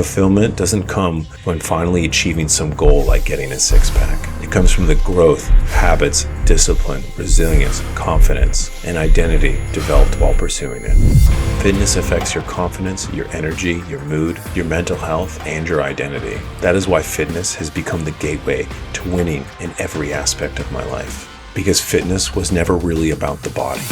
Fulfillment doesn't come when finally achieving some goal like getting a six-pack. It comes from the growth, habits, discipline, resilience, confidence, and identity developed while pursuing it. Fitness affects your confidence, your energy, your mood, your mental health, and your identity. That is why fitness has become the gateway to winning in every aspect of my life. Because fitness was never really about the body.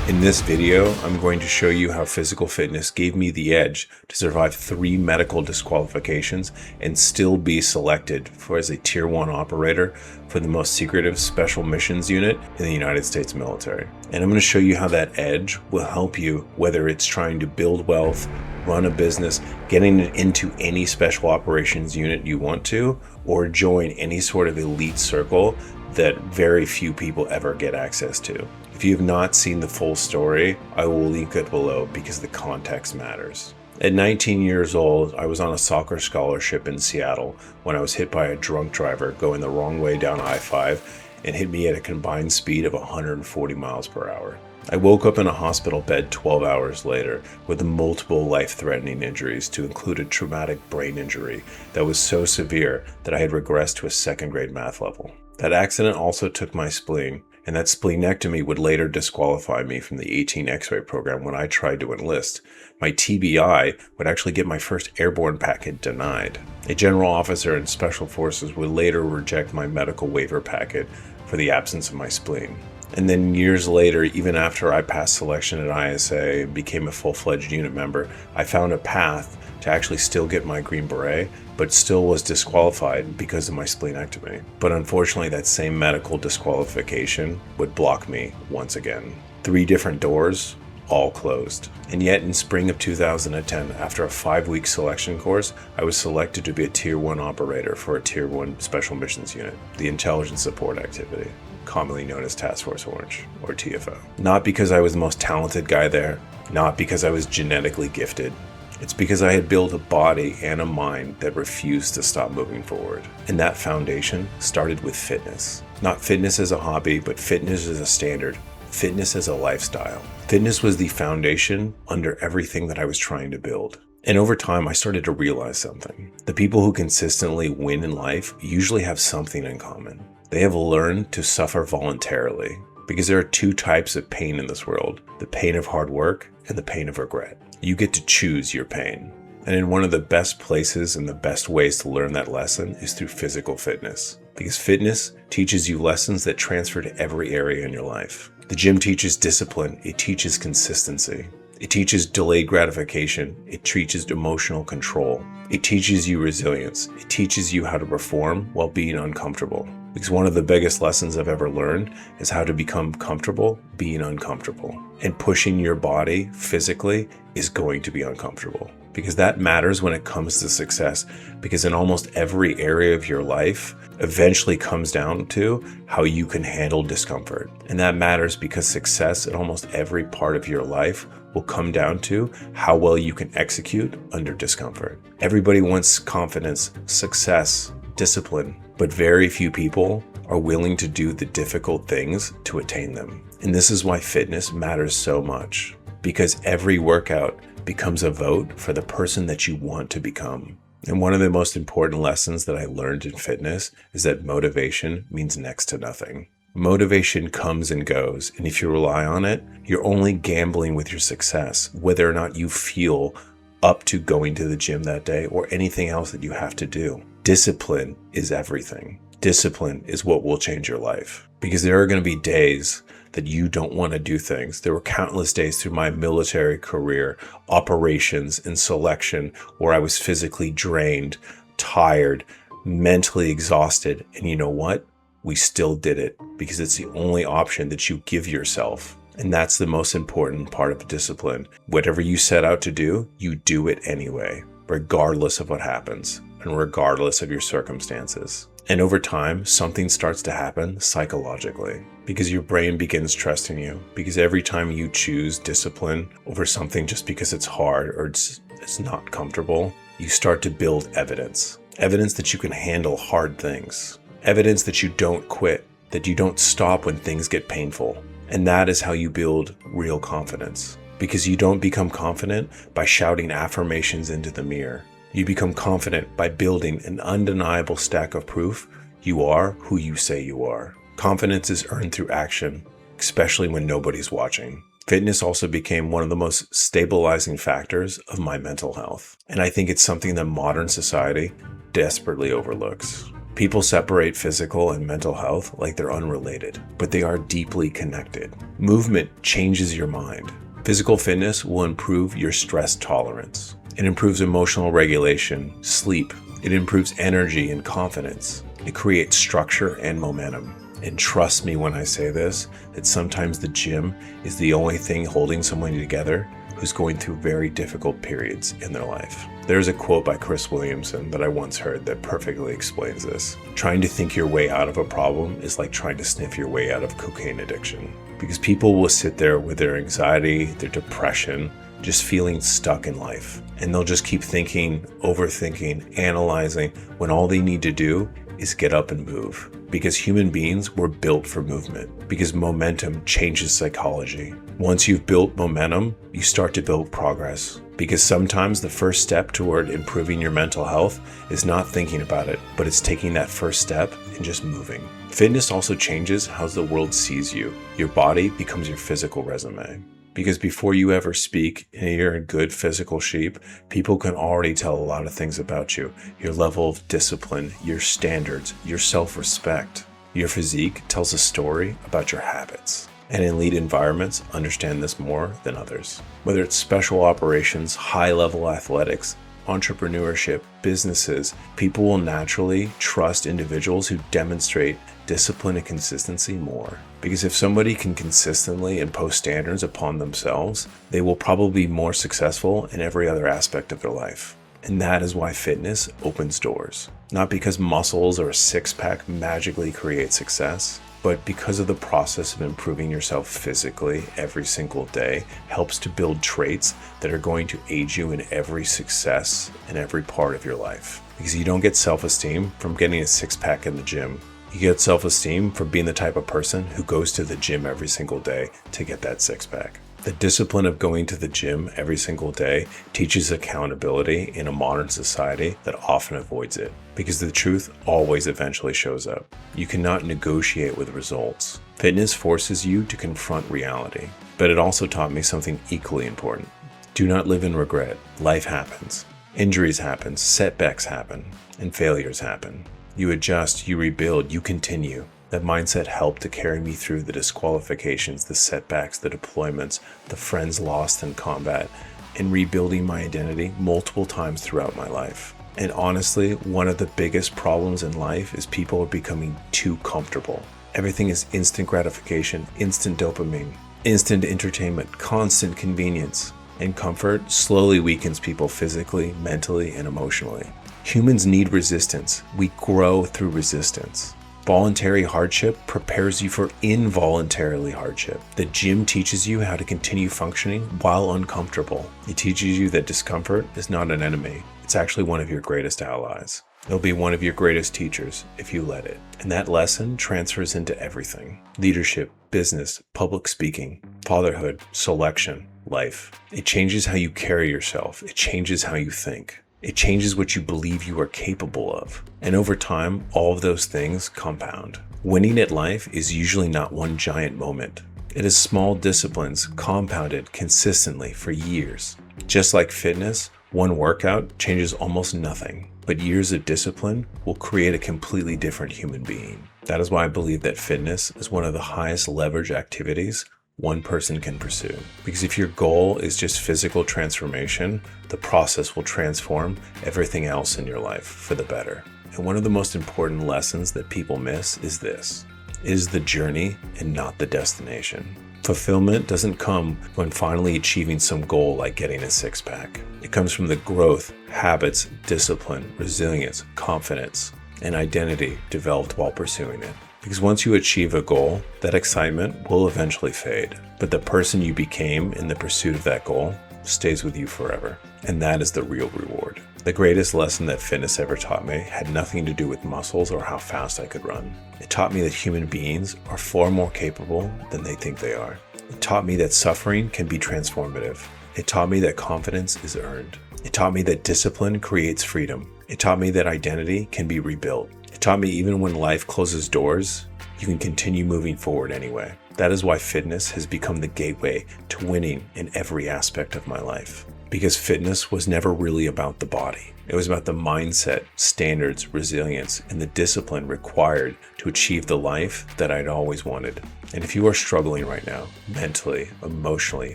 In this video, I'm going to show you how physical fitness gave me the edge to survive 3 medical disqualifications and still be selected as a Tier 1 operator for the most secretive special missions unit in the United States military. And I'm going to show you how that edge will help you, whether it's trying to build wealth, run a business, getting into any special operations unit you want to, or join any sort of elite circle that very few people ever get access to. If you have not seen the full story, I will link it below because the context matters. At 19 years old, I was on a soccer scholarship in Seattle when I was hit by a drunk driver going the wrong way down I-5 and hit me at a combined speed of 140 miles per hour. I woke up in a hospital bed 12 hours later with multiple life-threatening injuries, to include a traumatic brain injury that was so severe that I had regressed to a second-grade math level. That accident also took my spleen, and that splenectomy would later disqualify me from the 18 X-ray program when I tried to enlist. My TBI would actually get my first airborne packet denied. A general officer in Special Forces would later reject my medical waiver packet for the absence of my spleen. And then years later, even after I passed selection at ISA and became a full-fledged unit member, I found a path to actually still get my Green Beret, but still was disqualified because of my splenectomy. But unfortunately, that same medical disqualification would block me once again. 3 different doors, all closed. And yet in spring of 2010, after a 5-week selection course, I was selected to be a Tier 1 operator for a Tier 1 Special Missions Unit, the Intelligence Support Activity, commonly known as Task Force Orange, or TFO. Not because I was the most talented guy there, not because I was genetically gifted. It's because I had built a body and a mind that refused to stop moving forward. And that foundation started with fitness. Not fitness as a hobby, but fitness as a standard. Fitness as a lifestyle. Fitness was the foundation under everything that I was trying to build. And over time, I started to realize something. The people who consistently win in life usually have something in common. They have learned to suffer voluntarily. Because there are 2 types of pain in this world: the pain of hard work and the pain of regret. You get to choose your pain. And in one of the best places and the best ways to learn that lesson is through physical fitness. Because fitness teaches you lessons that transfer to every area in your life. The gym teaches discipline. It teaches consistency. It teaches delayed gratification. It teaches emotional control. It teaches you resilience. It teaches you how to perform while being uncomfortable. Because one of the biggest lessons I've ever learned is how to become comfortable being uncomfortable. And pushing your body physically is going to be uncomfortable. Because that matters when it comes to success. Because in almost every area of your life, eventually comes down to how you can handle discomfort. And that matters because success in almost every part of your life will come down to how well you can execute under discomfort. Everybody wants confidence, success, discipline, but very few people are willing to do the difficult things to attain them. And this is why fitness matters so much, because every workout becomes a vote for the person that you want to become. And one of the most important lessons that I learned in fitness is that motivation means next to nothing. Motivation comes and goes, and if you rely on it, you're only gambling with your success, whether or not you feel up to going to the gym that day or anything else that you have to do. Discipline is everything. Discipline is what will change your life. Because there are going to be days that you don't want to do things. There were countless days through my military career, operations and selection, where I was physically drained, tired, mentally exhausted. And you know what? We still did it because it's the only option that you give yourself. And that's the most important part of discipline. Whatever you set out to do, you do it anyway, regardless of what happens and regardless of your circumstances. And over time, something starts to happen psychologically because your brain begins trusting you. Because every time you choose discipline over something just because it's hard or it's not comfortable, you start to build evidence. Evidence that you can handle hard things. Evidence that you don't quit. that you don't stop when things get painful. And that is how you build real confidence. Because you don't become confident by shouting affirmations into the mirror. You become confident by building an undeniable stack of proof you are who you say you are. Confidence is earned through action, especially when nobody's watching. Fitness also became one of the most stabilizing factors of my mental health. And I think it's something that modern society desperately overlooks. People separate physical and mental health like they're unrelated, but they are deeply connected. Movement changes your mind. Physical fitness will improve your stress tolerance. It improves emotional regulation, sleep. It improves energy and confidence. It creates structure and momentum. And trust me when I say this, that sometimes the gym is the only thing holding someone together who's going through very difficult periods in their life. There's a quote by Chris Williamson that I once heard that perfectly explains this. Trying to think your way out of a problem is like trying to sniff your way out of cocaine addiction. Because people will sit there with their anxiety, their depression, just feeling stuck in life. And they'll just keep thinking, overthinking, analyzing, when all they need to do is get up and move. Because human beings were built for movement. Because momentum changes psychology. Once you've built momentum, you start to build progress. Because sometimes the first step toward improving your mental health is not thinking about it, but it's taking that first step and just moving. Fitness also changes how the world sees you. Your body becomes your physical resume. Because before you ever speak and you're in good physical shape, people can already tell a lot of things about you. Your level of discipline, your standards, your self-respect. Your physique tells a story about your habits. And in elite environments, understand this more than others. Whether it's special operations, high-level athletics, entrepreneurship, businesses, people will naturally trust individuals who demonstrate discipline and consistency more. Because if somebody can consistently impose standards upon themselves, they will probably be more successful in every other aspect of their life. And that is why fitness opens doors. Not because muscles or a six-pack magically create success, but because of the process of improving yourself physically every single day helps to build traits that are going to aid you in every success in every part of your life. Because you don't get self-esteem from getting a six-pack in the gym. You get self-esteem from being the type of person who goes to the gym every single day to get that six-pack. The discipline of going to the gym every single day teaches accountability in a modern society that often avoids it, because the truth always eventually shows up. You cannot negotiate with results. Fitness forces you to confront reality, but it also taught me something equally important. Do not live in regret. Life happens. Injuries happen, setbacks happen, and failures happen. You adjust, you rebuild, you continue. That mindset helped to carry me through the disqualifications, the setbacks, the deployments, the friends lost in combat, and rebuilding my identity multiple times throughout my life. And honestly, one of the biggest problems in life is people are becoming too comfortable. Everything is instant gratification, instant dopamine, instant entertainment, constant convenience. And comfort slowly weakens people physically, mentally, and emotionally. Humans need resistance. We grow through resistance. Voluntary hardship prepares you for involuntary hardship. The gym teaches you how to continue functioning while uncomfortable. It teaches you that discomfort is not an enemy. It's actually one of your greatest allies. It'll be one of your greatest teachers if you let it. And that lesson transfers into everything. Leadership, business, public speaking, fatherhood, selection, life. It changes how you carry yourself. It changes how you think. It changes what you believe you are capable of. And over time, all of those things compound. Winning at life is usually not one giant moment. It is small disciplines compounded consistently for years. Just like fitness, one workout changes almost nothing, but years of discipline will create a completely different human being. That is why I believe that fitness is one of the highest leverage activities one person can pursue. Because if your goal is just physical transformation, the process will transform everything else in your life for the better. And one of the most important lessons that people miss is this. It is the journey and not the destination. Fulfillment doesn't come when finally achieving some goal like getting a six-pack. It comes from the growth, habits, discipline, resilience, confidence, and identity developed while pursuing it. Because once you achieve a goal, that excitement will eventually fade. But the person you became in the pursuit of that goal, stays with you forever. And that is the real reward. The greatest lesson that fitness ever taught me had nothing to do with muscles or how fast I could run. It taught me that human beings are far more capable than they think they are. It taught me that suffering can be transformative. It taught me that confidence is earned. It taught me that discipline creates freedom. It taught me that identity can be rebuilt. It taught me even when life closes doors, you can continue moving forward anyway. That is why fitness has become the gateway to winning in every aspect of my life. Because fitness was never really about the body. It was about the mindset, standards, resilience, and the discipline required to achieve the life that I'd always wanted. And if you are struggling right now, mentally, emotionally,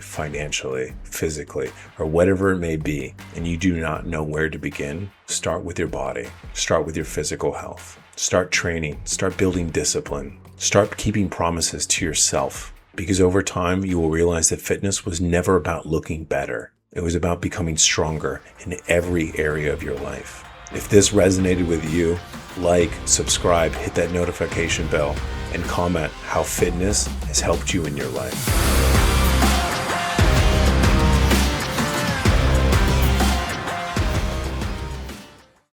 financially, physically, or whatever it may be, and you do not know where to begin, start with your body. Start with your physical health. Start training. Start building discipline. Start keeping promises to yourself. Because over time, you will realize that fitness was never about looking better. It was about becoming stronger in every area of your life. If this resonated with you, like, subscribe, hit that notification bell, and comment how fitness has helped you in your life.